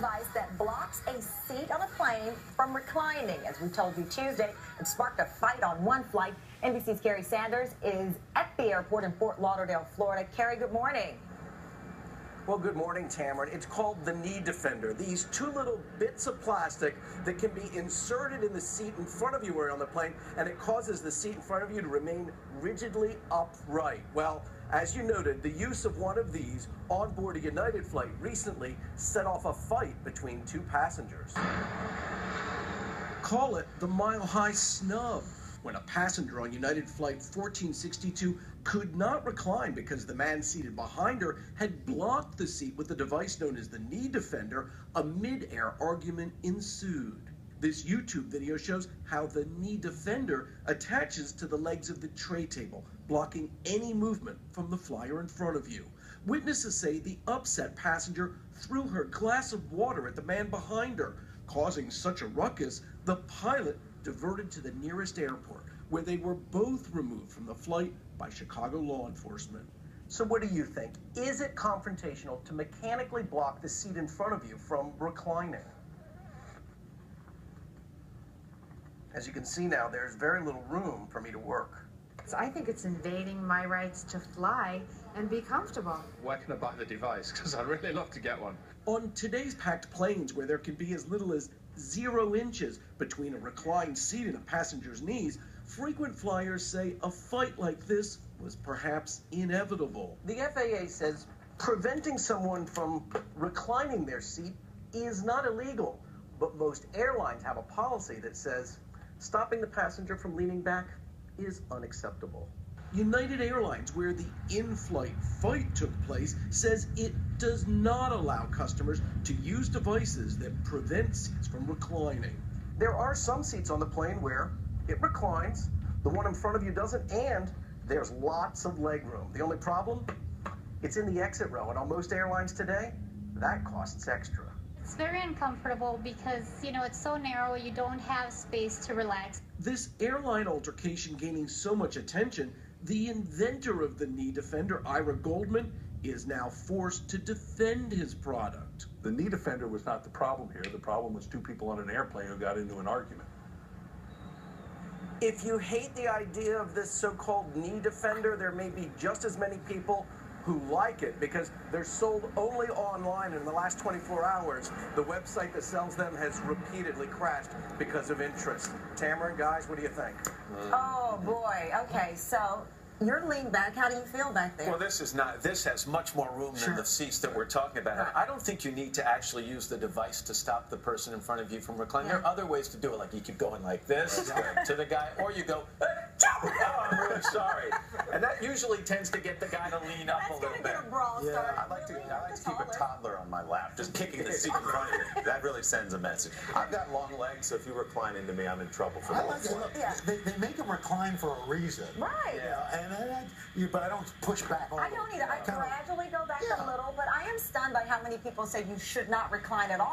device that blocks a seat on a plane from reclining. As we told you Tuesday, it sparked a fight on one flight. NBC's Carrie Sanders is at the airport in Fort Lauderdale, Florida. Carrie, good morning. Well, good morning, Tamara. It's called the knee defender. These two little bits of plastic that can be inserted in the seat in front of you or on the plane, and it causes the seat in front of you to remain rigidly upright. Well, as you noted, the use of one of these on board a United flight recently set off a fight between two passengers. Call it the mile-high snub, when a passenger on United Flight 1462 could not recline because the man seated behind her had blocked the seat with the device known as the knee defender. A mid-air argument ensued. This YouTube video shows how the knee defender attaches to the legs of the tray table, blocking any movement from the flyer in front of you. Witnesses say the upset passenger threw her glass of water at the man behind her, causing such a ruckus, the pilot diverted to the nearest airport, where they were both removed from the flight by Chicago law enforcement. So what do you think? Is it confrontational to mechanically block the seat in front of you from reclining? As you can see now, there's very little room for me to work. I think it's invading my rights to fly and be comfortable. Why can't I buy the device? Because I'd really love to get one. On today's packed planes, where there can be as little as 0 inches between a reclined seat and a passenger's knees, frequent flyers say a fight like this was perhaps inevitable. The FAA says preventing someone from reclining their seat is not illegal, but most airlines have a policy that says stopping the passenger from leaning back is unacceptable. United Airlines, where the in-flight fight took place, says it does not allow customers to use devices that prevent seats from reclining. There are some seats on the plane where it reclines, the one in front of you doesn't, and there's lots of leg room. The only problem? It's in the exit row, and on most airlines today, that costs extra. It's very uncomfortable because, it's so narrow, you don't have space to relax. This airline altercation gaining so much attention, the inventor of the knee defender, Ira Goldman, is now forced to defend his product. The knee defender was not the problem here. The problem was two people on an airplane who got into an argument. If you hate the idea of this so-called knee defender, there may be just as many people who like it because they're sold only online, and in the last 24 hours, the website that sells them has repeatedly crashed because of interest. Tamara and guys, what do you think? Oh, boy. Okay, so you're leaned back. How do you feel back there? Well, this has much more room than the seats that we're talking about. Right. I don't think you need to actually use the device to stop the person in front of you from reclining. There are other ways to do it, like you keep going like this to the guy, or you go, oh, I'm really sorry. And that usually tends to get the guy to lean up a little bit. Get a brawl started. I like to keep a toddler on my lap, just kicking the seat in front of you. That really sends a message. I've got long legs, so if you recline into me, I'm in trouble for the whole flight. They make them recline for a reason. Right. But I don't push back on I don't either. I gradually go back a little, but I am stunned by how many people say you should not recline at all.